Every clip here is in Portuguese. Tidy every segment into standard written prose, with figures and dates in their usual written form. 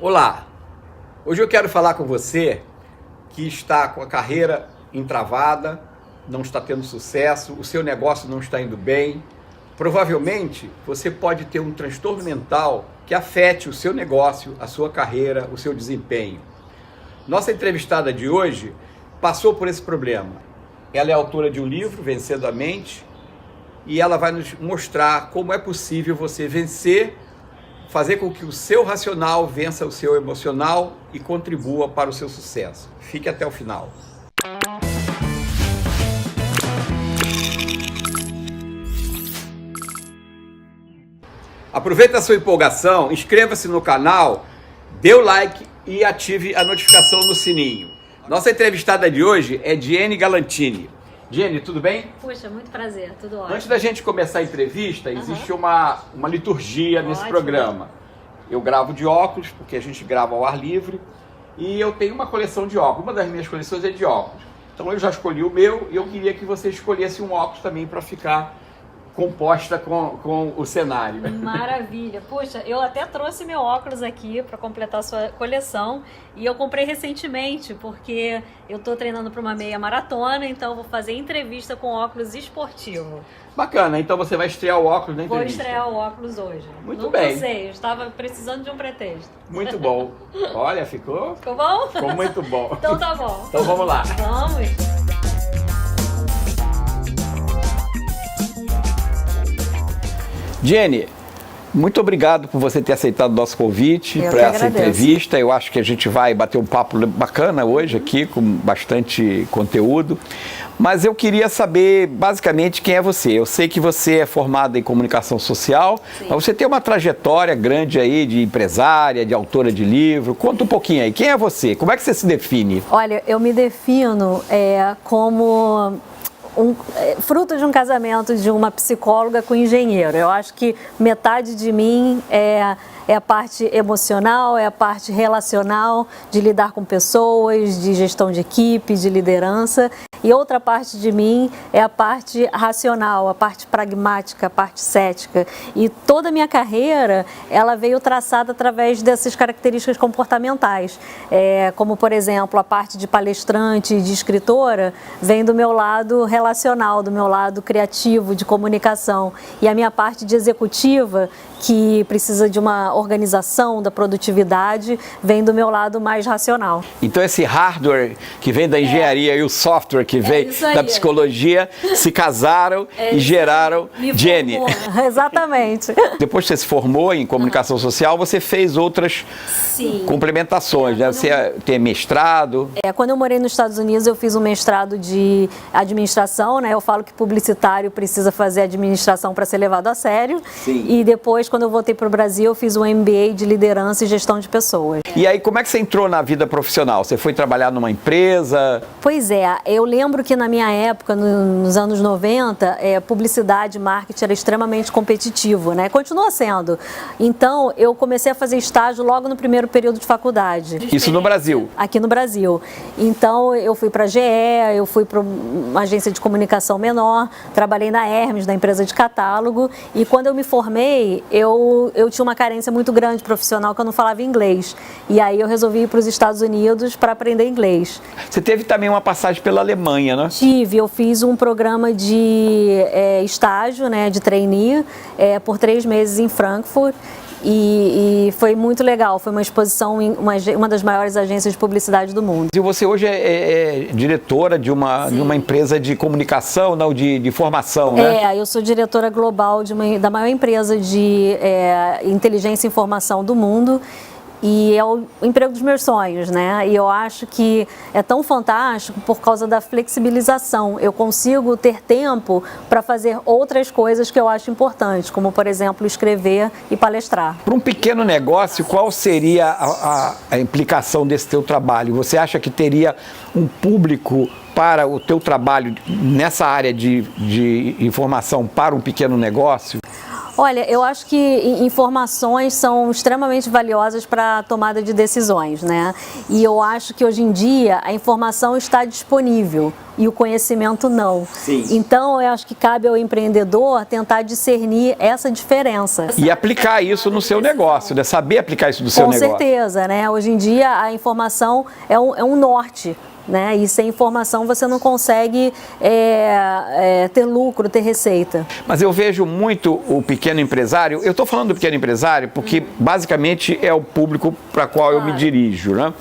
Olá, hoje eu quero falar com você que está com a carreira entravada, não está tendo sucesso, o seu negócio não está indo bem. Provavelmente você pode ter um transtorno mental que afete o seu negócio, a sua carreira, o seu desempenho. Nossa entrevistada de hoje passou por esse problema. Ela é autora de um livro, Vencendo a Mente, e ela vai nos mostrar como é possível você vencer, fazer com que o seu racional vença o seu emocional e contribua para o seu sucesso. Fique até o final. Aproveita a sua empolgação, inscreva-se no canal, dê o like e ative a notificação no sininho. Nossa entrevistada de hoje é Diene Galantini. Diene, tudo bem? Puxa, muito prazer, tudo ótimo. Antes da gente começar a entrevista, existe uma liturgia nesse programa. Eu gravo de óculos, porque a gente grava ao ar livre, e eu tenho uma coleção de óculos. Uma das minhas coleções é de óculos. Então eu já escolhi o meu e eu queria que você escolhesse um óculos também para ficar composta com o cenário. Maravilha. Puxa, eu até trouxe meu óculos aqui para completar a sua coleção e eu comprei recentemente porque eu estou treinando para uma meia maratona, então eu vou fazer entrevista com óculos esportivo. Bacana, então você vai estrear o óculos na entrevista. Vou estrear o óculos hoje. Muito bem. Não sei, eu estava precisando de um pretexto. Muito bom. Olha, ficou? Ficou bom? Ficou muito bom. Então tá bom. Então vamos lá. Vamos. Diene, muito obrigado por você ter aceitado o nosso convite para essa entrevista. Eu acho que a gente vai bater um papo bacana hoje aqui, com bastante conteúdo. Mas eu queria saber, basicamente, quem é você. Eu sei que você é formada em comunicação social, sim, mas você tem uma trajetória grande aí de empresária, de autora de livro. Conta um pouquinho aí. Quem é você? Como é que você se define? Olha, eu me defino como fruto de um casamento de uma psicóloga com engenheiro. Eu acho que metade de mim é a parte emocional, é a parte relacional, de lidar com pessoas, de gestão de equipe, de liderança. E outra parte de mim é a parte racional, a parte pragmática, a parte cética. E toda a minha carreira, ela veio traçada através dessas características comportamentais. Como, por exemplo, a parte de palestrante, de escritora, vem do meu lado relacional, do meu lado criativo, de comunicação. E a minha parte de executiva, que precisa de uma organização, da produtividade, vem do meu lado mais racional. Então esse hardware que vem da engenharia e o software que vem da psicologia se casaram e geraram Diene. Exatamente. Depois que você se formou em comunicação social, você fez outras complementações, né? Você tem mestrado. Quando eu morei nos Estados Unidos, eu fiz um mestrado de administração, né? Eu falo que publicitário precisa fazer administração para ser levado a sério. Sim. E depois, quando eu voltei para o Brasil, eu fiz um MBA de liderança e gestão de pessoas. E aí, como é que você entrou na vida profissional? Você foi trabalhar numa empresa? Pois é, eu lembro que na minha época, nos anos 90, publicidade e marketing era extremamente competitivo, né? Continua sendo. Então, eu comecei a fazer estágio logo no primeiro período de faculdade. Isso no Brasil? Aqui no Brasil. Então, eu fui para a GE, eu fui para uma agência de comunicação menor, trabalhei na Hermes, na empresa de catálogo, e quando eu me formei, eu tinha uma carência muito grande profissional, que eu não falava inglês. E aí eu resolvi ir para os Estados Unidos para aprender inglês. Você teve também uma passagem pela Alemanha, né? Tive, eu fiz um programa de estágio, né, de trainee, por 3 meses em Frankfurt. E foi muito legal, foi uma exposição em uma das maiores agências de publicidade do mundo. E você hoje é diretora de uma empresa de comunicação, não, de formação, né? Eu sou diretora global da maior empresa de inteligência e informação do mundo. E é o emprego dos meus sonhos, né? E eu acho que é tão fantástico por causa da flexibilização. Eu consigo ter tempo para fazer outras coisas que eu acho importantes, como, por exemplo, escrever e palestrar. Para um pequeno negócio, qual seria a implicação desse teu trabalho? Você acha que teria um público para o teu trabalho nessa área de informação para um pequeno negócio? Olha, eu acho que informações são extremamente valiosas para a tomada de decisões, né? E eu acho que hoje em dia a informação está disponível e o conhecimento não. Sim. Então, eu acho que cabe ao empreendedor tentar discernir essa diferença. E aplicar isso no seu negócio, né? Saber aplicar isso no seu negócio. Com certeza, né? Hoje em dia a informação é um norte. Né? E sem informação você não consegue ter lucro, ter receita. Mas eu vejo muito o pequeno empresário, eu estou falando do pequeno empresário porque basicamente é o público para qual eu me dirijo, né?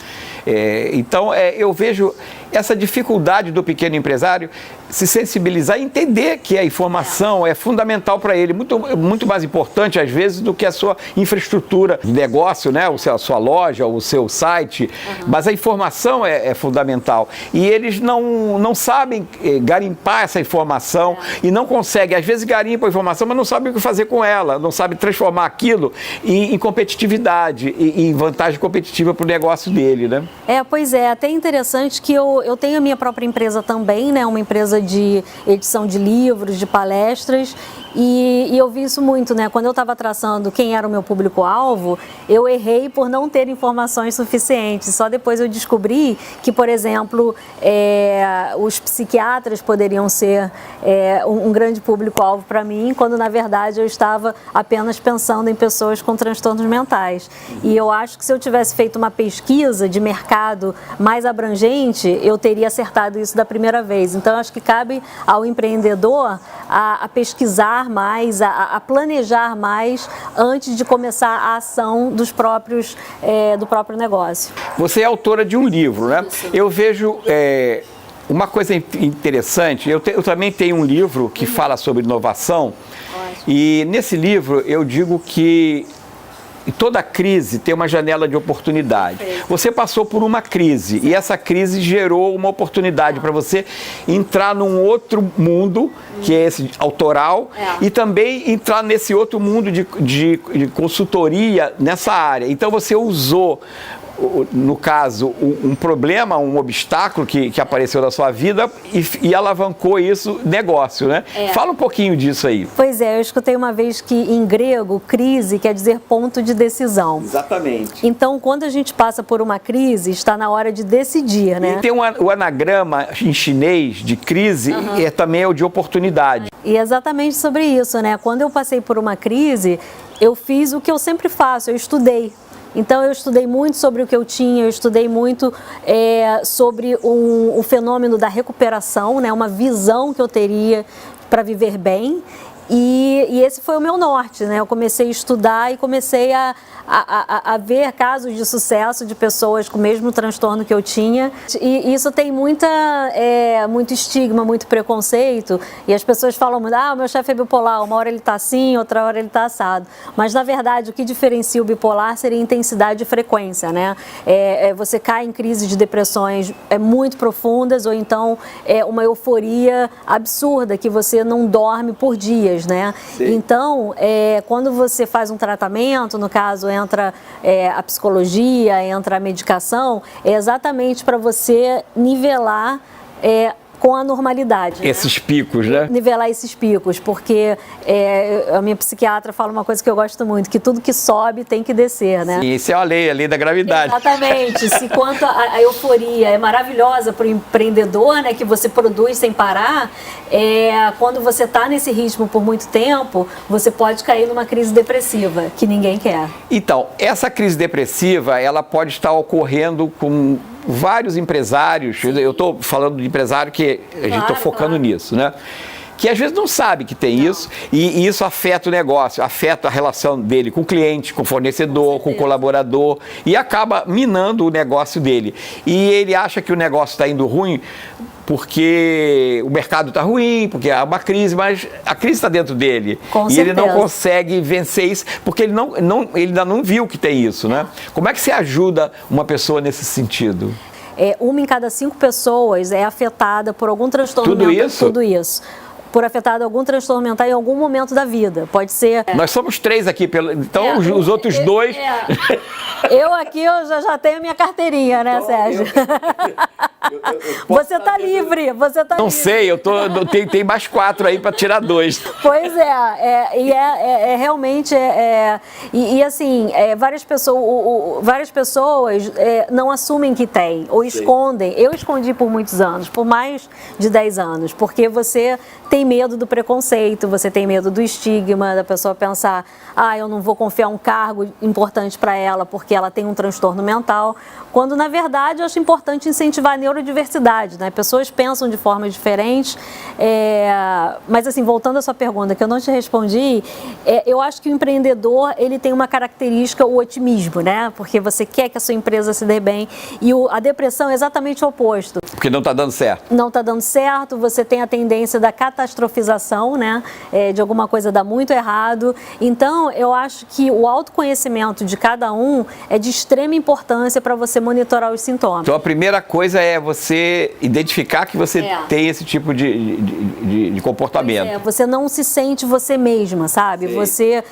Então eu vejo essa dificuldade do pequeno empresário se sensibilizar e entender que a informação é fundamental para ele, muito mais importante às vezes do que a sua infraestrutura de negócio, né? A sua loja, o seu site, mas a informação é fundamental e eles não sabem garimpar essa informação e não conseguem, às vezes garimpam a informação, mas não sabem o que fazer com ela, não sabem transformar aquilo em competitividade, em vantagem competitiva para o negócio dele, né? Pois é, até interessante que eu tenho a minha própria empresa também, né? Uma empresa de edição de livros, de palestras, e eu vi isso muito, né? Quando eu estava traçando quem era o meu público-alvo, eu errei por não ter informações suficientes. Só depois eu descobri que, por exemplo, os psiquiatras poderiam ser um grande público-alvo para mim, quando na verdade eu estava apenas pensando em pessoas com transtornos mentais. E eu acho que se eu tivesse feito uma pesquisa de mercado mais abrangente, eu teria acertado isso da primeira vez. Então, eu acho que cabe ao empreendedor a pesquisar mais, a planejar mais antes de começar a ação do próprio negócio. Você é autora de um livro, né? Isso. Eu vejo uma coisa interessante, eu também tenho um livro que fala sobre inovação. Ótimo. E nesse livro eu digo que toda crise tem uma janela de oportunidade. Você passou por uma crise e essa crise gerou uma oportunidade para você entrar num outro mundo, que é esse autoral, e também entrar nesse outro mundo de consultoria nessa área. Então você usou, no caso, um problema, um obstáculo que apareceu na sua vida e alavancou isso, negócio, né? Fala um pouquinho disso aí. Pois é, eu escutei uma vez que em grego, crise quer dizer ponto de decisão. Exatamente. Então, quando a gente passa por uma crise, está na hora de decidir, né? E tem o anagrama em chinês de crise, também é o de oportunidade. E é exatamente sobre isso, né? Quando eu passei por uma crise, eu fiz o que eu sempre faço, eu estudei. Então, eu estudei muito sobre o que eu tinha, eu estudei muito sobre o fenômeno da recuperação, né? Uma visão que eu teria para viver bem. E esse foi o meu norte, né? Eu comecei a estudar e comecei a ver casos de sucesso de pessoas com o mesmo transtorno que eu tinha. E isso tem muito estigma, muito preconceito. E as pessoas falam muito, o meu chefe é bipolar, uma hora ele está assim, outra hora ele está assado. Mas, na verdade, o que diferencia o bipolar seria intensidade e frequência, né? Você cai em crise de depressões muito profundas ou então uma euforia absurda que você não dorme por dias. Né? Então, quando você faz um tratamento, no caso entra a psicologia, entra a medicação, é exatamente para você nivelar com a normalidade. Esses picos, né? Nivelar esses picos, porque a minha psiquiatra fala uma coisa que eu gosto muito, que tudo que sobe tem que descer, né? E isso é a lei da gravidade. Exatamente. Se quanto a euforia é maravilhosa para o empreendedor, né, que você produz sem parar, quando você está nesse ritmo por muito tempo, você pode cair numa crise depressiva, que ninguém quer. Então, essa crise depressiva, ela pode estar ocorrendo com vários empresários. Eu estou falando de empresário que a gente está focando nisso, né? Que às vezes não sabe que tem isso e isso afeta o negócio, afeta a relação dele com o cliente, com o fornecedor, com o colaborador e acaba minando o negócio dele. E ele acha que o negócio está indo ruim porque o mercado está ruim, porque há uma crise, mas a crise está dentro dele. Com e certeza. Ele não consegue vencer isso, porque ele ainda não viu que tem isso, né? Como é que você ajuda uma pessoa nesse sentido? Uma em cada 5 pessoas é afetada por algum transtorno mental. Tudo isso. Por afetado algum transtorno mental em algum momento da vida. Pode ser... Nós somos 3 aqui, então os outros 2... Eu aqui já tenho a minha carteirinha, né, Sérgio? Você está livre, você está livre. Não sei, tem mais 4 aí para tirar 2. Pois é, realmente assim, várias pessoas não assumem que tem, ou escondem. Eu escondi por muitos anos, por mais de 10 anos, porque você tem medo do preconceito, você tem medo do estigma, da pessoa pensar, eu não vou confiar um cargo importante para ela porque ela tem um transtorno mental, quando na verdade eu acho importante incentivar a neurodiversidade, né? Pessoas pensam de formas diferentes, mas assim, voltando à sua pergunta, que eu não te respondi, eu acho que o empreendedor, ele tem uma característica, o otimismo, né? Porque você quer que a sua empresa se dê bem, e a depressão é exatamente o oposto. Porque não está dando certo. Não está dando certo, você tem a tendência da catastrofização, né? De alguma coisa dar muito errado. Então, eu acho que o autoconhecimento de cada um é de extrema importância para você monitorar os sintomas. Então, a primeira coisa é você identificar que você tem esse tipo de comportamento. Você não se sente você mesma, sabe? Sim. Você,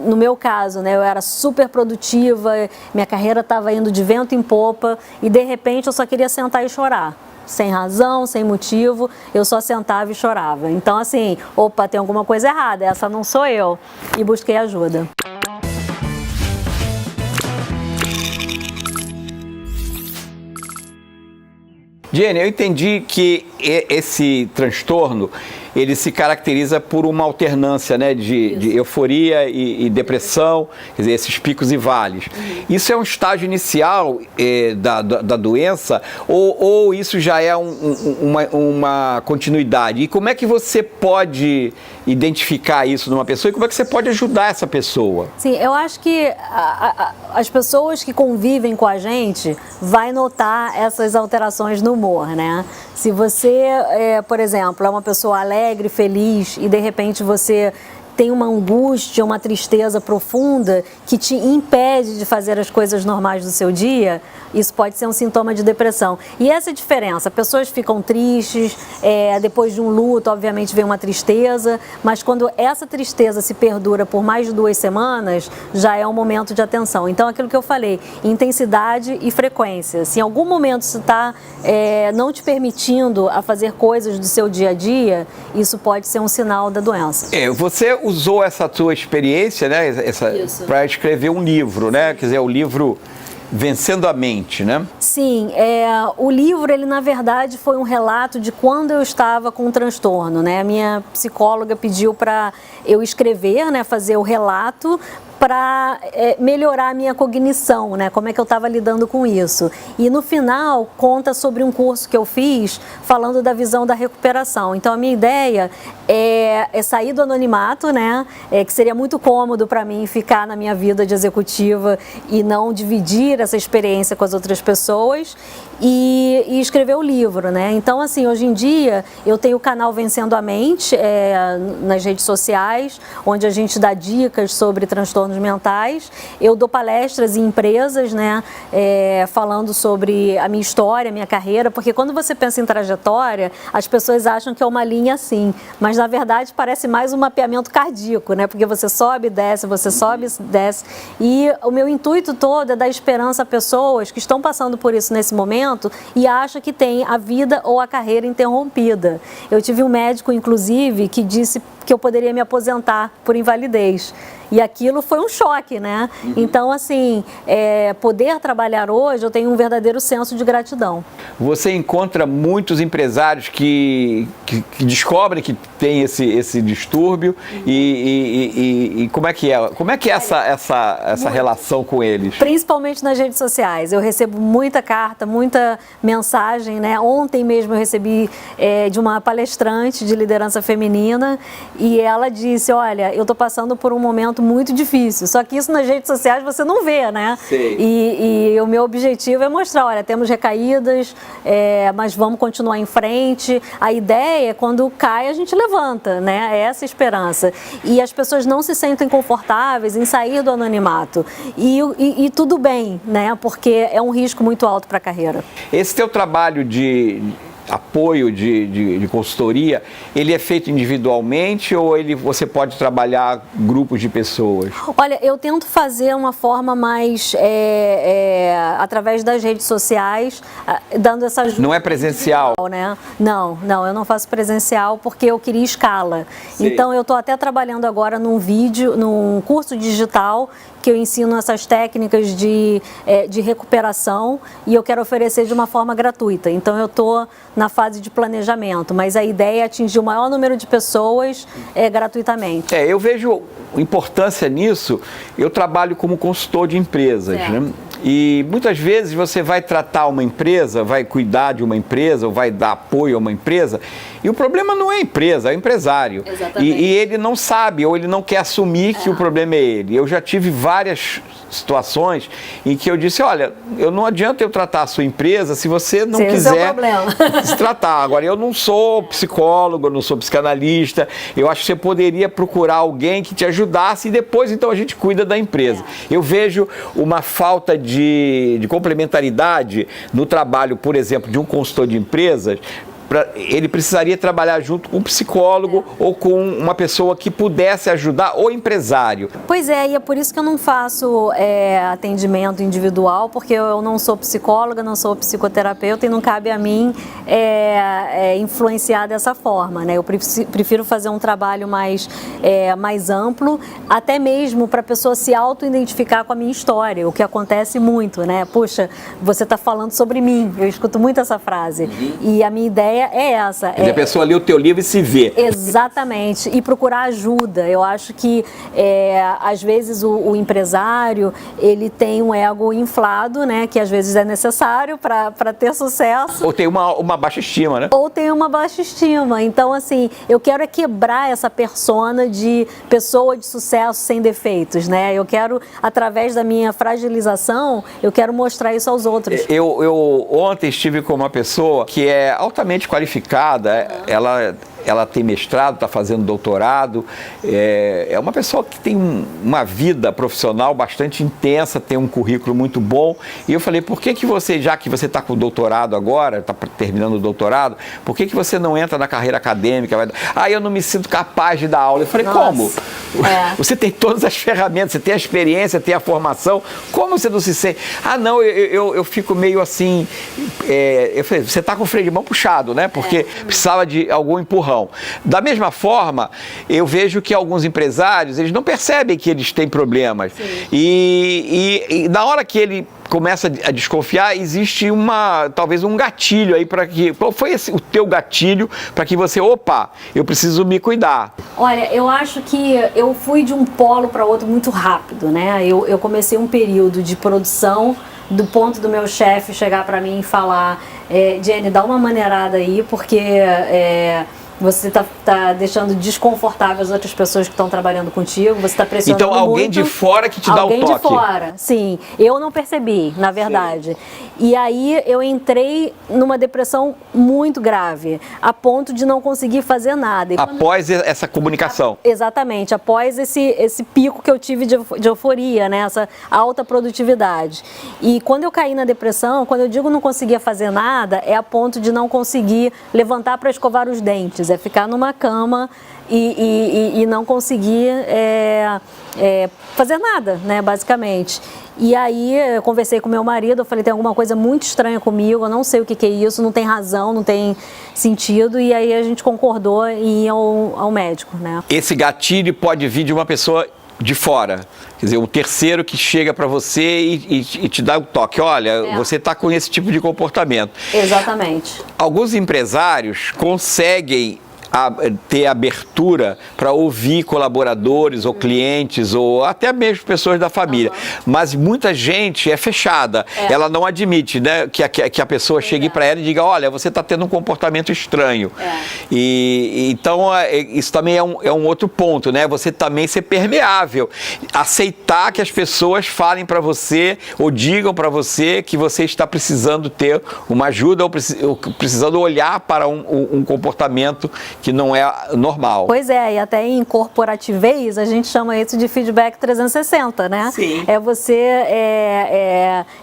no meu caso, né, eu era super produtiva, minha carreira estava indo de vento em popa e, de repente, eu só queria sentar e chorar. Sem razão, sem motivo, eu só sentava e chorava. Então, assim, opa, tem alguma coisa errada, essa não sou eu. E busquei ajuda. Jenny, eu entendi que esse transtorno, ele se caracteriza por uma alternância, né, de euforia e depressão, quer dizer, esses picos e vales. Isso é um estágio inicial da doença ou isso já é uma continuidade? E como é que você pode identificar isso numa pessoa e como é que você pode ajudar essa pessoa? Sim, eu acho que as pessoas que convivem com a gente vai notar essas alterações no humor, né? Se você, por exemplo, é uma pessoa alegre, feliz e de repente você tem uma angústia, uma tristeza profunda que te impede de fazer as coisas normais do seu dia, isso pode ser um sintoma de depressão. E essa é a diferença, pessoas ficam tristes, depois de um luto, obviamente vem uma tristeza, mas quando essa tristeza se perdura por mais de 2 semanas, já é um momento de atenção. Então, aquilo que eu falei, intensidade e frequência. Se em algum momento você está não te permitindo a fazer coisas do seu dia a dia, isso pode ser um sinal da doença. Você usou essa tua experiência, né, para escrever um livro, né? Quer dizer, o livro Vencendo a Mente, né? Sim, o livro, ele na verdade foi um relato de quando eu estava com um transtorno, né? A minha psicóloga pediu para eu escrever, né, fazer o relato para melhorar a minha cognição, né? Como é que eu estava lidando com isso. E no final conta sobre um curso que eu fiz falando da visão da recuperação. Então a minha ideia é sair do anonimato, né? Que seria muito cômodo para mim ficar na minha vida de executiva e não dividir essa experiência com as outras pessoas e escrever o livro, né? Então assim, hoje em dia eu tenho o canal Vencendo a Mente nas redes sociais, onde a gente dá dicas sobre transtornos mentais. Eu dou palestras em empresas, né, falando sobre a minha história, a minha carreira, porque quando você pensa em trajetória, as pessoas acham que é uma linha assim, mas na verdade parece mais um mapeamento cardíaco, né, porque você sobe e desce, você sobe e desce, e o meu intuito todo é dar esperança a pessoas que estão passando por isso nesse momento e acham que tem a vida ou a carreira interrompida. Eu tive um médico, inclusive, que disse que eu poderia me aposentar por invalidez. E aquilo foi um choque, né? Então, assim, poder trabalhar hoje, eu tenho um verdadeiro senso de gratidão. Você encontra muitos empresários que descobrem que tem esse distúrbio e como é que é? Como é que é essa relação com eles? Principalmente nas redes sociais. Eu recebo muita carta, muita mensagem, né? Ontem mesmo eu recebi de uma palestrante de liderança feminina e ela disse, olha, eu estou passando por um momento muito difícil, só que isso nas redes sociais você não vê, né? E o meu objetivo é mostrar, olha, temos recaídas, mas vamos continuar em frente. A ideia é quando cai a gente levanta, né? É essa a esperança. E as pessoas não se sentem confortáveis em sair do anonimato. E tudo bem, né? Porque é um risco muito alto para a carreira. Esse teu trabalho de apoio de consultoria, ele é feito individualmente ou você pode trabalhar grupos de pessoas? Olha, eu tento fazer uma forma mais através das redes sociais, dando essa ajuda. Não é presencial? Né? Não, eu não faço presencial porque eu queria escala. Sim. Então eu estou até trabalhando agora num curso digital que eu ensino essas técnicas de recuperação e eu quero oferecer de uma forma gratuita. Então eu estou na fase de planejamento, mas a ideia é atingir o maior número de pessoas gratuitamente. Eu vejo importância nisso. Eu trabalho como consultor de empresas, né? E muitas vezes você vai tratar uma empresa, vai cuidar de uma empresa ou vai dar apoio a uma empresa e o problema não é a empresa, é o empresário. Exatamente. E ele não sabe ou ele não quer assumir que o problema é ele. Eu já tive várias situações em que eu disse, olha, não adianta eu tratar a sua empresa se você não quiser se tratar. Agora, eu não sou psicólogo, eu não sou psicanalista, eu acho que você poderia procurar alguém que te ajudasse e depois então a gente cuida da empresa. Eu vejo uma falta de complementaridade no trabalho, por exemplo, de um consultor de empresas. Ele precisaria trabalhar junto com um psicólogo ou com uma pessoa que pudesse ajudar o empresário. Pois é, e é por isso que eu não faço atendimento individual, porque eu não sou psicóloga, não sou psicoterapeuta e não cabe a mim influenciar dessa forma, né? Eu prefiro fazer um trabalho mais amplo, até mesmo para a pessoa se auto-identificar com a minha história, o que acontece muito, né? Puxa, você está falando sobre mim, eu escuto muito essa frase. E a minha ideia é essa. A pessoa lê o teu livro e se vê. Exatamente, e procurar ajuda. Eu acho que, às vezes, o empresário, ele tem um ego inflado, né, que às vezes é necessário para ter sucesso. Ou tem uma baixa estima, né? Ou tem uma baixa estima. Então, assim, eu quero quebrar essa persona de pessoa de sucesso sem defeitos, né? Eu quero, através da minha fragilização, eu quero mostrar isso aos outros. Eu ontem estive com uma pessoa que é altamente qualificada, ela tem mestrado, está fazendo doutorado, é uma pessoa que tem uma vida profissional bastante intensa, tem um currículo muito bom, e eu falei, por que você, já que você está com doutorado agora, está terminando o doutorado, por que você não entra na carreira acadêmica? Eu não me sinto capaz de dar aula. Eu falei, como? Você tem todas as ferramentas, você tem a experiência, tem a formação, como você não se sente? Não, eu fico meio assim, eu falei, você está com o freio de mão puxado, né? Porque precisava de algum empurrão. Da mesma forma, eu vejo que alguns empresários, eles não percebem que eles têm problemas. E na hora que ele começa a desconfiar, existe talvez um gatilho aí para que... Qual foi o teu gatilho para que você, eu preciso me cuidar? Olha, eu acho que eu fui de um polo para outro muito rápido, né? Eu comecei um período de produção do ponto do meu chefe chegar para mim e falar, Jenny, dá uma maneirada aí, porque você está deixando desconfortável as outras pessoas que estão trabalhando contigo, você está pressionando muito. Então alguém de fora que te dá o toque. Alguém de fora, sim. Eu não percebi, na verdade. E aí eu entrei numa depressão muito grave, a ponto de não conseguir fazer nada. Após essa comunicação. Exatamente, após esse pico que eu tive de euforia, né? Essa alta produtividade. E quando eu caí na depressão, quando eu digo não conseguia fazer nada, é a ponto de não conseguir levantar para escovar os dentes, é ficar numa cama e não conseguir fazer nada, né, basicamente. E aí eu conversei com meu marido, eu falei, tem alguma coisa muito estranha comigo, eu não sei o que é isso, não tem razão, não tem sentido, e aí a gente concordou em ir ao médico, né. Esse gatilho pode vir de uma pessoa de fora, quer dizer, um terceiro que chega para você e te dá o toque, olha, você está com esse tipo de comportamento. Exatamente. Alguns empresários conseguem ter abertura para ouvir colaboradores ou clientes ou até mesmo pessoas da família, mas muita gente é fechada, ela não admite, né, que a pessoa chegue para ela e diga, olha, você está tendo um comportamento estranho. E então isso também é um outro ponto, né, você também ser permeável, aceitar que as pessoas falem para você ou digam para você que você está precisando ter uma ajuda ou precisando olhar para um comportamento que não é normal. Pois é, e até em corporativez a gente chama isso de feedback 360, né? Sim. É você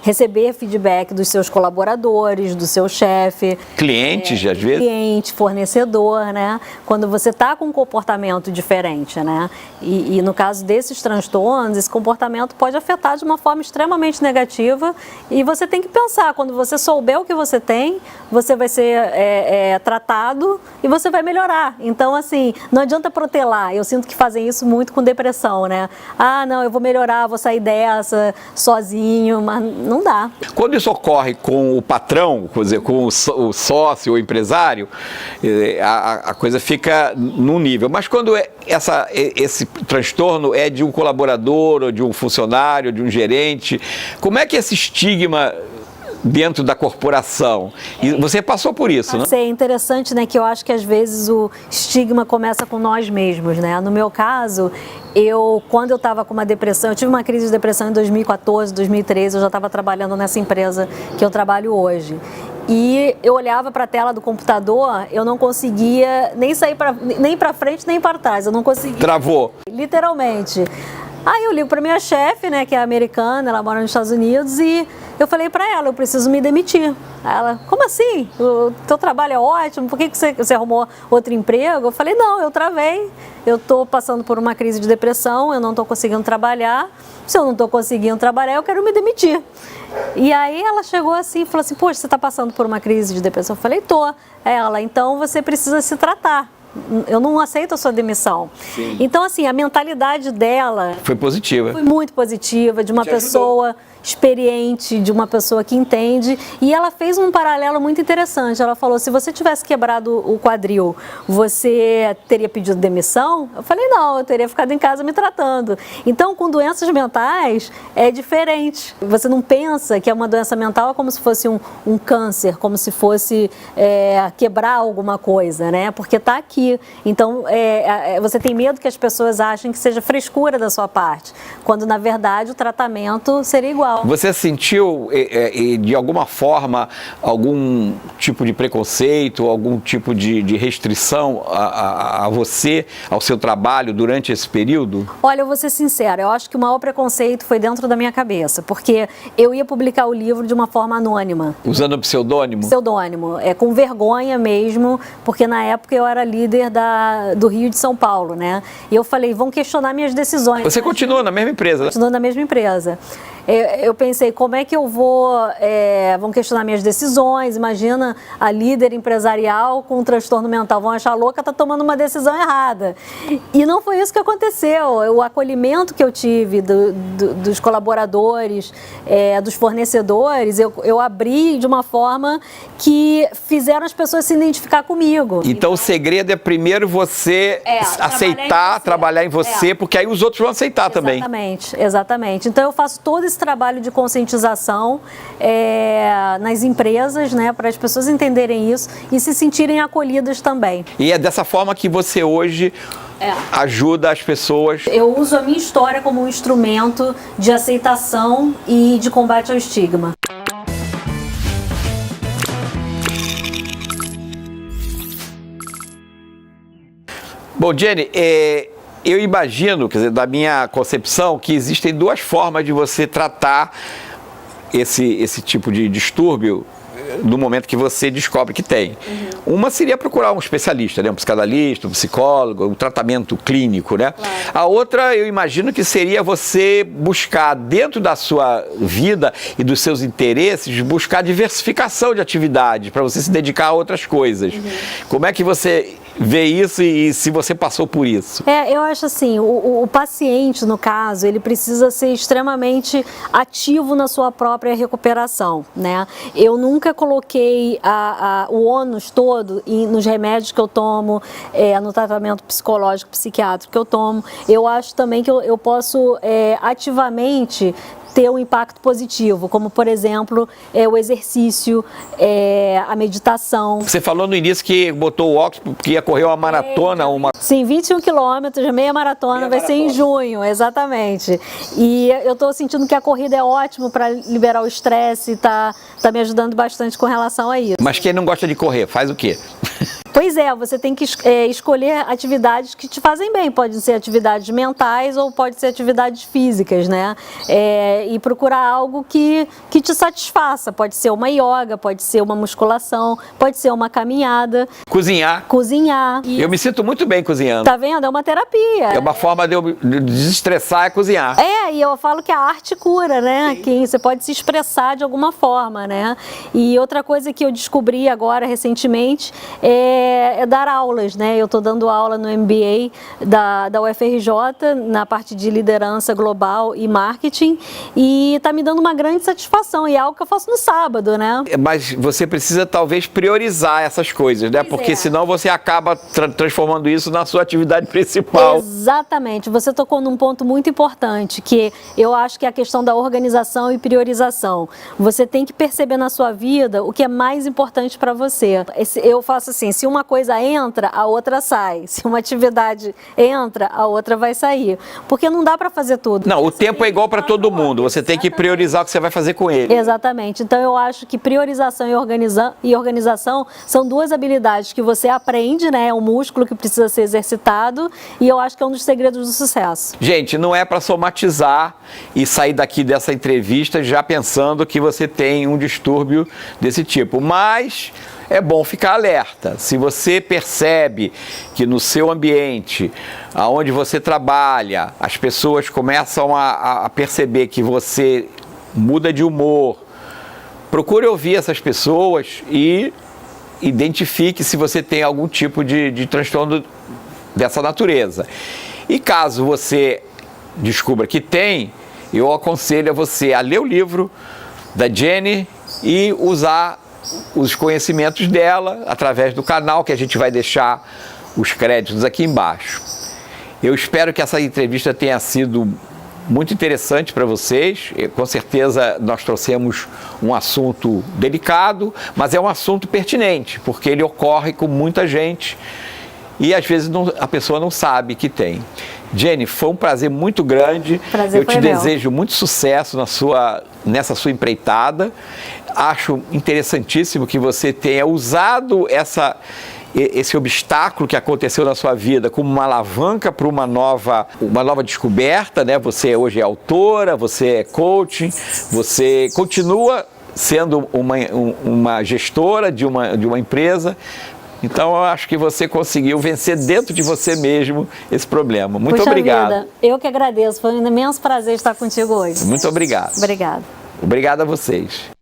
receber feedback dos seus colaboradores, do seu chefe. Clientes, às vezes. Cliente, fornecedor, né? Quando você está com um comportamento diferente, né? E no caso desses transtornos, esse comportamento pode afetar de uma forma extremamente negativa e você tem que pensar, quando você souber o que você tem, você vai ser tratado e você vai melhorar. Então, assim, não adianta protelar. Eu sinto que fazem isso muito com depressão, né? Ah, não, eu vou melhorar, vou sair dessa sozinho, mas não dá. Quando isso ocorre com o patrão, quer dizer, com o sócio, o empresário, a coisa fica num nível. Mas quando esse transtorno é de um colaborador, ou de um funcionário, ou de um gerente, como é que esse estigma dentro da corporação? E você passou por isso, né? É interessante, né, que eu acho que às vezes o estigma começa com nós mesmos, né? No meu caso, quando eu estava com uma depressão, eu tive uma crise de depressão em 2014, 2013, eu já estava trabalhando nessa empresa que eu trabalho hoje. E eu olhava para a tela do computador, eu não conseguia nem para frente nem para trás, eu não conseguia. Travou. Literalmente. Aí eu ligo para minha chefe, né, que é americana, ela mora nos Estados Unidos, e eu falei para ela, eu preciso me demitir. Aí ela, como assim? O teu trabalho é ótimo, por que você arrumou outro emprego? Eu falei, não, eu travei, eu estou passando por uma crise de depressão, eu não estou conseguindo trabalhar, se eu não estou conseguindo trabalhar, eu quero me demitir. E aí ela chegou assim e falou assim, poxa, você está passando por uma crise de depressão? Eu falei, tô. Ela, então você precisa se tratar. Eu não aceito a sua demissão. Sim. Então, assim, a mentalidade dela foi positiva. Foi muito positiva, de uma Te pessoa ajudou. Experiente, de uma pessoa que entende. E ela fez um paralelo muito interessante. Ela falou, se você tivesse quebrado o quadril, você teria pedido demissão? Eu falei, não, eu teria ficado em casa me tratando. Então, com doenças mentais, é diferente. Você não pensa que é uma doença mental como se fosse um câncer, como se fosse quebrar alguma coisa, né? Porque está aqui. Então, você tem medo que as pessoas achem que seja frescura da sua parte, quando, na verdade, o tratamento seria igual. Você sentiu, de alguma forma, algum tipo de preconceito, algum tipo de restrição a você, ao seu trabalho durante esse período? Olha, eu vou ser sincera, eu acho que o maior preconceito foi dentro da minha cabeça, porque eu ia publicar o livro de uma forma anônima. Usando pseudônimo? Pseudônimo, com vergonha mesmo, porque na época eu era líder do Rio de São Paulo, né? E eu falei, vão questionar minhas decisões. Você continua na mesma empresa, né? Continuo na mesma empresa. Eu pensei, como é que eu vão questionar minhas decisões, imagina a líder empresarial com um transtorno mental, vão achar louca, tá tomando uma decisão errada. E não foi isso que aconteceu, o acolhimento que eu tive dos colaboradores, dos fornecedores, eu abri de uma forma que fizeram as pessoas se identificar comigo. Então o segredo é primeiro você aceitar, trabalhar em você, porque aí os outros vão aceitar também. Exatamente. Então eu faço todo esse trabalho de conscientização nas empresas, né, para as pessoas entenderem isso e se sentirem acolhidas também. E é dessa forma que você hoje ajuda as pessoas. Eu uso a minha história como um instrumento de aceitação e de combate ao estigma. Bom, Jenny, eu imagino, quer dizer, da minha concepção, que existem duas formas de você tratar esse tipo de distúrbio no momento que você descobre que tem. Uhum. Uma seria procurar um especialista, né? Um psicanalista, um psicólogo, um tratamento clínico, né? Claro. A outra, eu imagino que seria você buscar, dentro da sua vida e dos seus interesses, buscar diversificação de atividades, para você se dedicar a outras coisas. Uhum. Como é que você vê isso e se você passou por isso? Eu acho assim, o paciente, no caso, ele precisa ser extremamente ativo na sua própria recuperação, né? Eu nunca coloquei o ônus todo nos remédios que eu tomo, no tratamento psicológico, psiquiátrico que eu tomo. Eu acho também que eu posso ativamente ter um impacto positivo, como por exemplo o exercício, a meditação. Você falou no início que botou o óculos porque ia correr uma maratona. Sim, 21 quilômetros, meia maratona, vai ser em junho, exatamente. E eu estou sentindo que a corrida é ótimo para liberar o estresse, tá me ajudando bastante com relação a isso. Mas quem não gosta de correr, faz o quê? Pois é, você tem que escolher atividades que te fazem bem. Podem ser atividades mentais ou pode ser atividades físicas, né? E procurar algo que te satisfaça. Pode ser uma yoga, pode ser uma musculação, pode ser uma caminhada. Cozinhar. Cozinhar. Eu me sinto muito bem cozinhando. Tá vendo? É uma terapia. É uma forma de eu desestressar, é cozinhar. E eu falo que a arte cura, né? Que você pode se expressar de alguma forma, né? E outra coisa que eu descobri agora recentemente é dar aulas, né? Eu estou dando aula no MBA da UFRJ na parte de liderança global e marketing e está me dando uma grande satisfação e é algo que eu faço no sábado, né? Mas você precisa talvez priorizar essas coisas, né? Porque senão você acaba transformando isso na sua atividade principal. Exatamente. Você tocou num ponto muito importante, que eu acho que é a questão da organização e priorização. Você tem que perceber na sua vida o que é mais importante para você. Eu faço assim, se uma coisa entra, a outra sai. Se uma atividade entra, a outra vai sair. Porque não dá para fazer tudo. Não, o tempo é igual para todo mundo. Você tem que priorizar o que você vai fazer com ele. Exatamente. Então eu acho que priorização e organização são duas habilidades que você aprende, né? É um músculo que precisa ser exercitado e eu acho que é um dos segredos do sucesso. Gente, não é para somatizar e sair daqui dessa entrevista já pensando que você tem um distúrbio desse tipo, mas é bom ficar alerta. Se você percebe que no seu ambiente, aonde você trabalha, as pessoas começam a perceber que você muda de humor, procure ouvir essas pessoas e identifique se você tem algum tipo de transtorno dessa natureza. E caso você descubra que tem, eu aconselho a você a ler o livro da Jenny e usar os conhecimentos dela através do canal, que a gente vai deixar os créditos aqui embaixo. Eu espero que essa entrevista tenha sido muito interessante para vocês. Com certeza nós trouxemos um assunto delicado, mas é um assunto pertinente, porque ele ocorre com muita gente e às vezes a pessoa não sabe que tem. Jenny, foi um prazer muito grande. Eu te desejo muito sucesso nessa sua empreitada. Acho interessantíssimo que você tenha usado esse obstáculo que aconteceu na sua vida como uma alavanca para uma nova descoberta, né? Você hoje é autora, você é coaching, você continua sendo uma gestora de uma empresa. Então, eu acho que você conseguiu vencer dentro de você mesmo esse problema. Muito obrigado. Vida, eu que agradeço. Foi um imenso prazer estar contigo hoje. Muito obrigado. Obrigada. Obrigado a vocês.